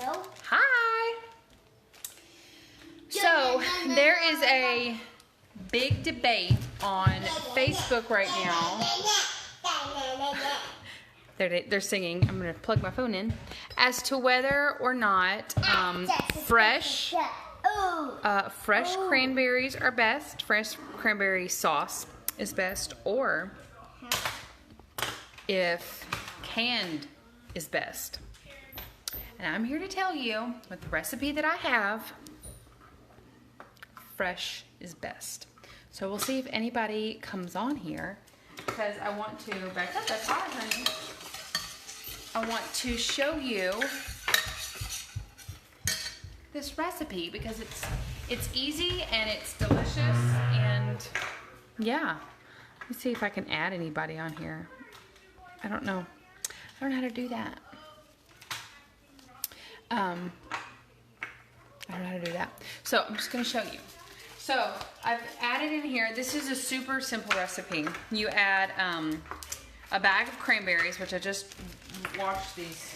No. Hi. So there is a big debate on Facebook right now. They're singing. I'm going to plug my phone in. As to whether or not fresh cranberries are best. Fresh cranberry sauce is best. Or if canned is best. And I'm here to tell you, with the recipe that I have, fresh is best. So we'll see if anybody comes on here, because I want to back up that hot, honey. I want to show you this recipe because it's easy and it's delicious, and yeah. Let me see if I can add anybody on here. I don't know. I don't know how to do that. I don't know how to do that. So I'm just going to show you. So I've added in here, this is a super simple recipe. You add a bag of cranberries, which I just washed these.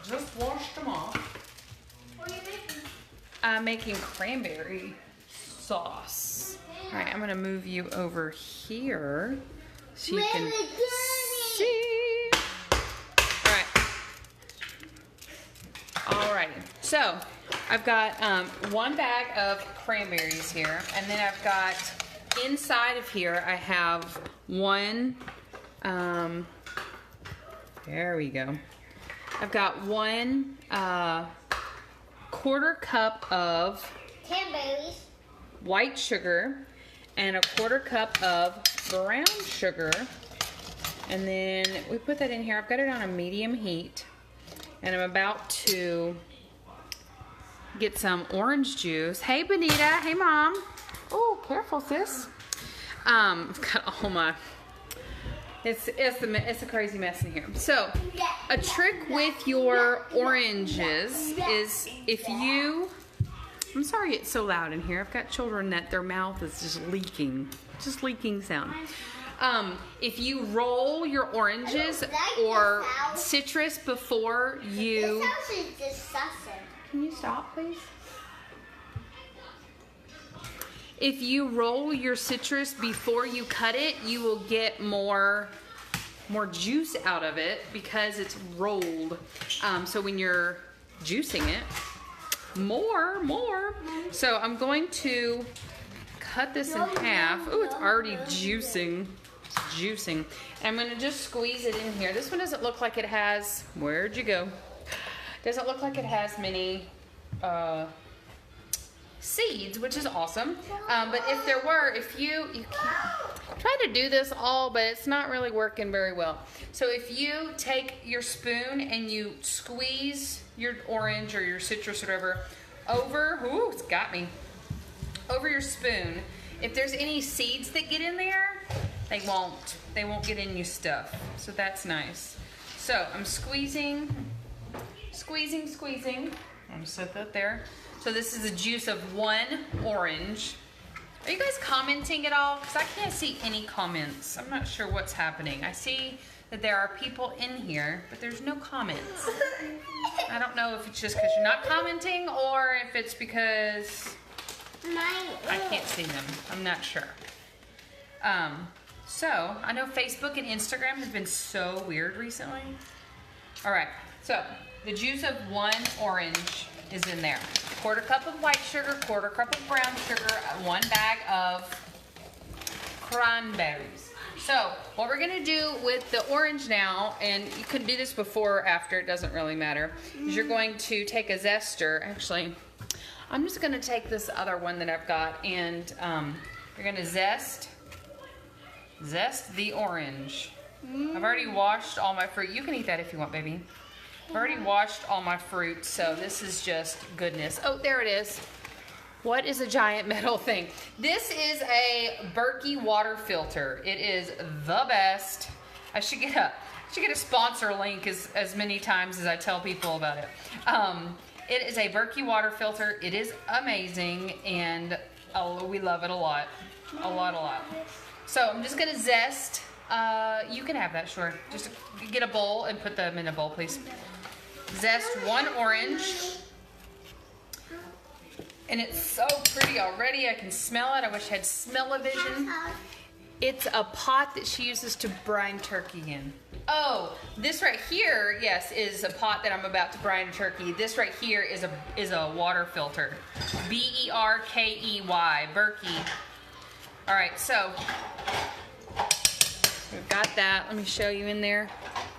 Just washed them off. What are you making? I'm making cranberry sauce. All right, I'm going to move you over here so you can see. All right, so I've got one bag of cranberries here, and then I've got inside of here I have one, there we go. I've got one quarter cup of cranberries, white sugar, and a quarter cup of brown sugar, and then we put that in here. I've got it on a medium heat. And I'm about to get some orange juice. Hey, Benita. Hey, Mom. Oh, careful, sis. I've got all my... It's a crazy mess in here. So, a trick with your oranges is if you... I'm sorry it's so loud in here. I've got children that their mouth is just leaking sound. If you roll your oranges or citrus before you... This house is disgusting. Can you stop, please? If you roll your citrus before you cut it, you will get more juice out of it because it's rolled. So when you're juicing it, more. So I'm going to cut this in half. Oh, it's already juicing. And I'm going to just squeeze it in here. This one doesn't look like it has, where'd you go? Doesn't look like it has many seeds, which is awesome. But if there were, you can't try to do this all, but it's not really working very well. So if you take your spoon and you squeeze your orange or your citrus or whatever over, ooh, it's got me, over your spoon, if there's any seeds that get in there, they won't get in your stuff. So that's nice. So I'm squeezing. I'm gonna set that there. So this is the juice of one orange. Are you guys commenting at all? Because I can't see any comments. I'm not sure what's happening. I see that there are people in here, but there's no comments. I don't know if it's just because you're not commenting or if it's because I can't see them. I'm not sure. So, I know Facebook and Instagram has been so weird recently. All right, so the juice of one orange is in there. Quarter cup of white sugar, quarter cup of brown sugar, one bag of cranberries. So, what we're gonna do with the orange now, and you can do this before or after, it doesn't really matter, is you're going to take a zester. Actually, I'm just gonna take this other one that I've got, and you're gonna zest the orange. I've already washed all my fruit. You can eat that if you want, baby. I've already washed all my fruit, so this is just goodness. Oh, there it is. What is a giant metal thing? This is a Berkey water filter. It is the best. I should get a sponsor link as many times as I tell people about it. It is a Berkey water filter. It is amazing, and we love it a lot. A lot. So I'm just gonna zest. You can have that, sure. Just get a bowl and put them in a bowl, please. zest 1 orange. And it's so pretty already. I can smell it. I wish I had smell-o-vision. It's a pot that she uses to brine turkey in. Oh, this right here, yes, is a pot that I'm about to brine turkey. This right here is a water filter. B-E-R-K-E-Y, Berkey. All right, so we've got that. Let me show you in there.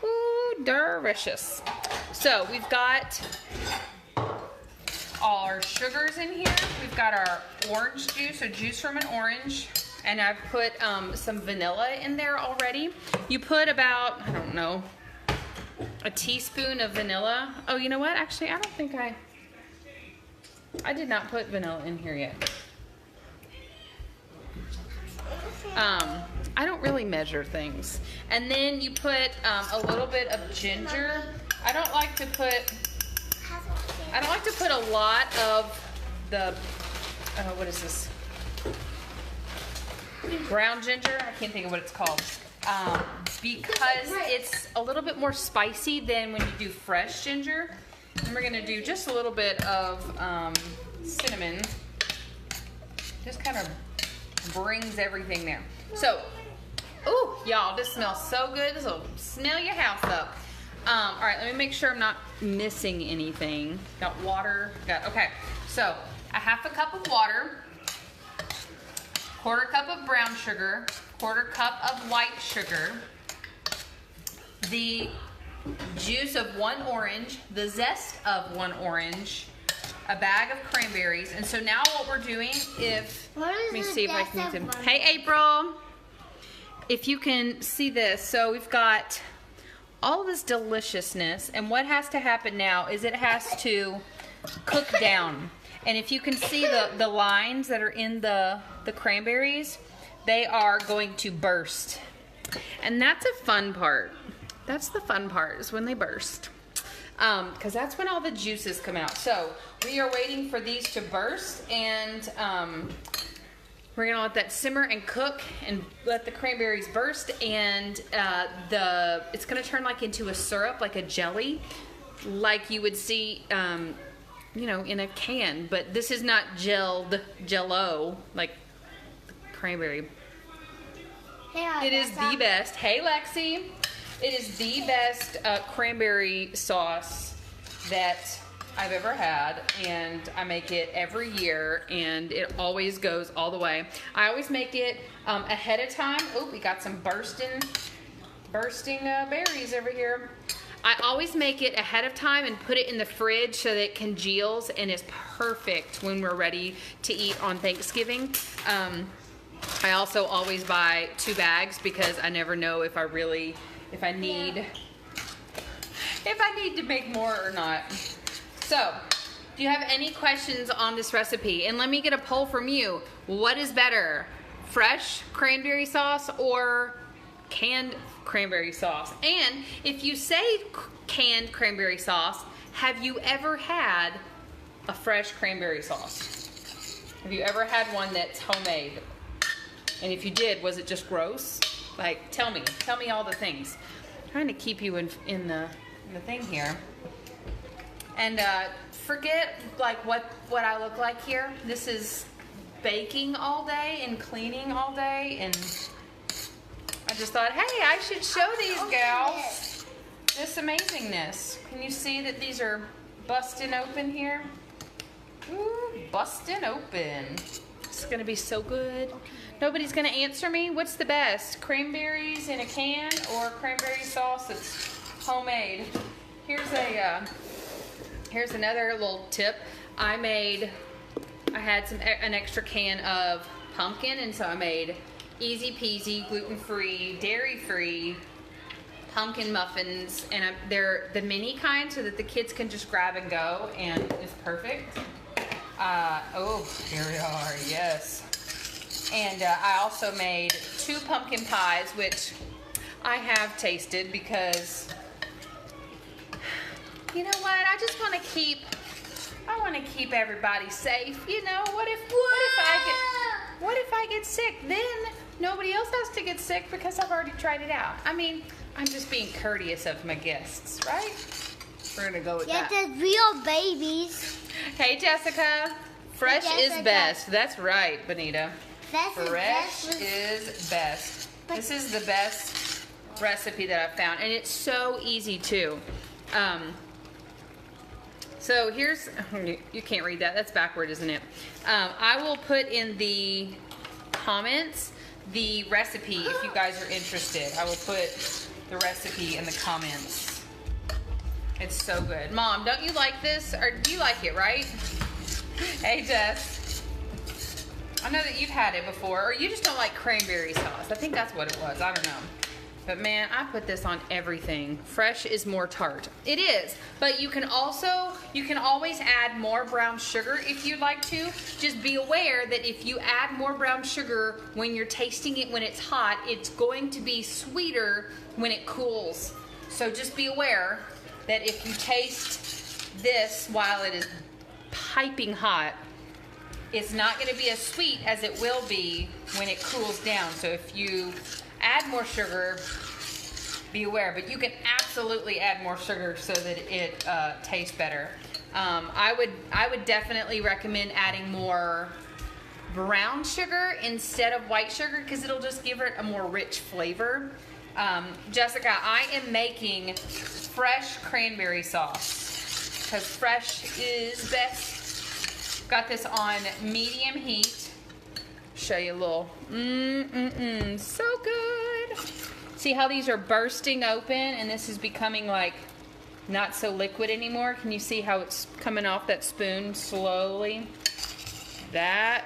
Ooh, delicious. So we've got all our sugars in here. We've got our orange juice, so juice from an orange. And I've put some vanilla in there already. You put about, I don't know, a teaspoon of vanilla. Oh, you know what? Actually, I don't think I did not put vanilla in here yet. I don't really measure things. And then you put a little bit of ginger. I don't like to put a lot of the, what is this? Brown ginger, I can't think of what it's called, because it's a little bit more spicy than when you do fresh ginger. And we're gonna do just a little bit of cinnamon. Just kind of brings everything there. So, ooh, y'all, this smells so good. This will smell your house up. All right, let me make sure I'm not missing anything. Got water, okay. So, a 1/2 cup of water. 1/4 cup of brown sugar, 1/4 cup of white sugar, the juice of 1 orange, the zest of 1 orange, a bag of cranberries. And so now what we're doing, let me see if I can, hey April, if you can see this, so we've got all this deliciousness, and what has to happen now is it has to cook down. And if you can see the lines that are in the cranberries, they are going to burst. And that's a fun part. That's the fun part, is when they burst. Because that's when all the juices come out. So we are waiting for these to burst, and we're gonna let that simmer and cook and let the cranberries burst, and it's gonna turn like into a syrup, like a jelly, like you would see you know, in a can, but this is not jello, like cranberry. Hey, it is the best. Hey, Lexi. It is the best cranberry sauce that I've ever had, and I make it every year, and it always goes all the way. I always make it ahead of time. Oh, we got some bursting berries over here. I always make it ahead of time and put it in the fridge so that it congeals and is perfect when we're ready to eat on Thanksgiving. I also always buy 2 bags because I never know if I need to make more or not. So, do you have any questions on this recipe? And let me get a poll from you. What is better, fresh cranberry sauce or canned cranberry sauce? And if you say canned cranberry sauce, have you ever had a fresh cranberry sauce? Have you ever had one that's homemade? And if you did, was it just gross? Like, tell me all the things. I'm trying to keep you in the thing here. And forget like what I look like here. This is baking all day and cleaning all day, and I just thought, hey, I should show these gals this amazingness. Can you see that these are busting open here? Ooh, busting open. It's gonna be so good. Nobody's gonna answer me. What's the best? Cranberries in a can or cranberry sauce that's homemade? Here's another little tip. I had an extra can of pumpkin, and so I made easy peasy, gluten-free, dairy-free pumpkin muffins, and they're the mini kind so that the kids can just grab and go, and it's perfect. Oh, here we are, yes. And I also made 2 pumpkin pies, which I have tasted because, you know what, I just want to keep everybody safe. You know, what if I get sick? Then nobody else has to get sick because I've already tried it out. I mean, I'm just being courteous of my guests, right? We're gonna go with Yeah, that. there's real babies. Hey, Jessica. Fresh is Jessica. best. That's right, Benita. That's Fresh is best. This is the best recipe that I've found, and it's so easy too. So here's, you can't read that. That's backward, isn't it? I will put in the comments the recipe if you guys are interested. I will put the recipe in the comments. It's so good. Mom, don't you like this? Or do you like it, right? Hey, Jess. I know that you've had it before, or you just don't like cranberry sauce. I think that's what it was. I don't know. But man, I put this on everything. Fresh is more tart. It is, but you can always add more brown sugar if you'd like to. Just be aware that if you add more brown sugar when you're tasting it when it's hot, it's going to be sweeter when it cools. So just be aware that if you taste this while it is piping hot, it's not going to be as sweet as it will be when it cools down. So if you add more sugar, be aware, but you can absolutely add more sugar so that it tastes better. I would definitely recommend adding more brown sugar instead of white sugar because it'll just give it a more rich flavor. Jessica, I am making fresh cranberry sauce because fresh is best. Got this on medium heat. Show you a little. So good. See how these are bursting open and this is becoming like not so liquid anymore? Can you see how it's coming off that spoon slowly? That's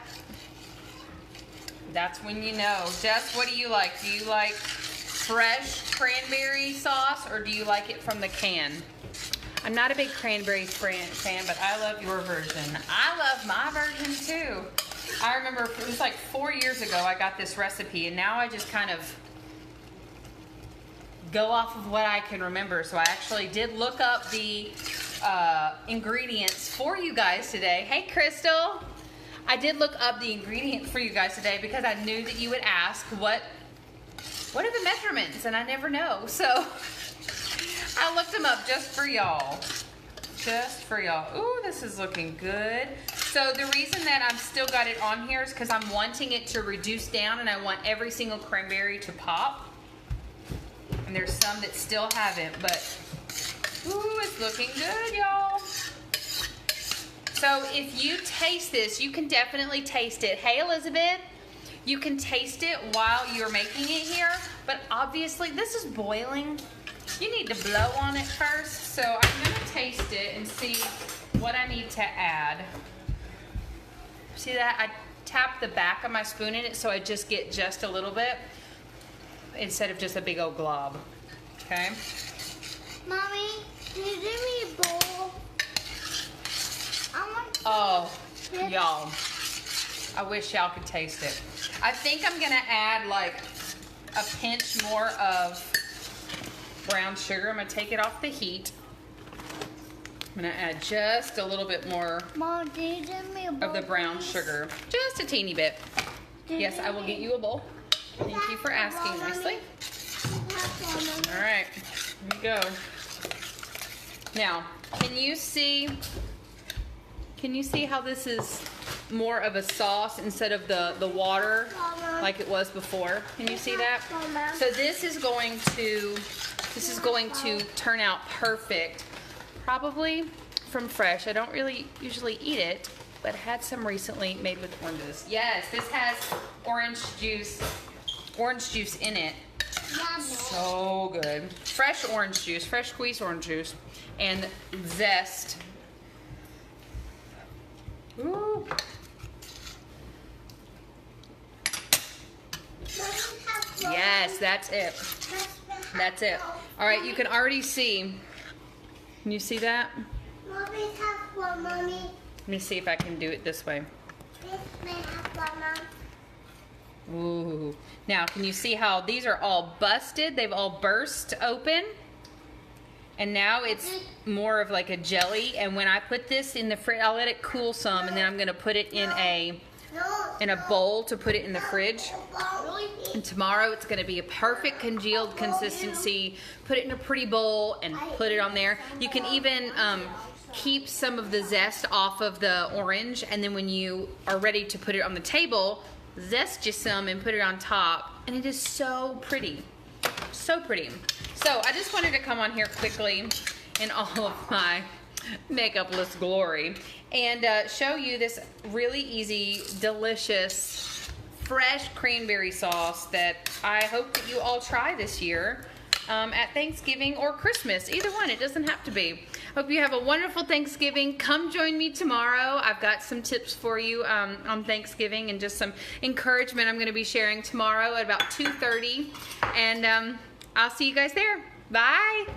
when you know. Jess, what do you like? Do you like fresh cranberry sauce or do you like it from the can? I'm not a big cranberry fan, but I love your version. I love my version too. I remember it was like 4 years ago I got this recipe and now I just kind of go off of what I can remember. So I actually did look up the ingredients for you guys today. Hey Crystal! I did look up the ingredients for you guys today because I knew that you would ask what are the measurements, and I never know. So I looked them up just for y'all. Just for y'all. Ooh, this is looking good. So the reason that I'm still got it on here is because I'm wanting it to reduce down and I want every single cranberry to pop. And there's some that still haven't, but ooh, it's looking good, y'all. So if you taste this, you can definitely taste it. Hey, Elizabeth, you can taste it while you're making it here, but obviously this is boiling. You need to blow on it first. So I'm gonna taste it and see what I need to add. See that? I tap the back of my spoon in it so I just get just a little bit instead of just a big old glob. Okay? Mommy, can you give me a bowl? I want Oh, y'all. I wish y'all could taste it. I think I'm gonna add like a pinch more of brown sugar. I'm gonna take it off the heat. I'm gonna add just a little bit more Mom, can you give me a bowl, of the brown please? sugar. Just a teeny bit. Yes, I will get you a bowl. Thank you for asking nicely. All right, here we go. Now, can you see how this is more of a sauce instead of the water like it was before? Can you see that? So this is going to turn out perfect. Probably from fresh. I don't really usually eat it, but had some recently made with oranges. Yes, this has orange juice in it. So good. Fresh orange juice, fresh squeezed orange juice, and zest. Ooh. Yes, that's it. That's it. All right, you can already see. Can you see that? Mommy, have one, Mommy. Let me see if I can do it this way. This may have one, Mom. Ooh. Now, can you see how these are all busted? They've all burst open. And now it's more of like a jelly. And when I put this in the fridge, I'll let it cool some, and then I'm going to put it in a bowl to put it in the fridge. And tomorrow it's going to be a perfect congealed consistency. Put it in a pretty bowl and put it on there. You can even keep some of the zest off of the orange, and then when you are ready to put it on the table, zest just some and put it on top, and it is so pretty. So pretty. So I just wanted to come on here quickly in all of my makeup-less glory and show you this really easy, delicious, fresh cranberry sauce that I hope that you all try this year at Thanksgiving or Christmas. Either one, it doesn't have to be. Hope you have a wonderful Thanksgiving. Come join me tomorrow. I've got some tips for you on Thanksgiving and just some encouragement I'm going to be sharing tomorrow at about 2:30. And I'll see you guys there. Bye.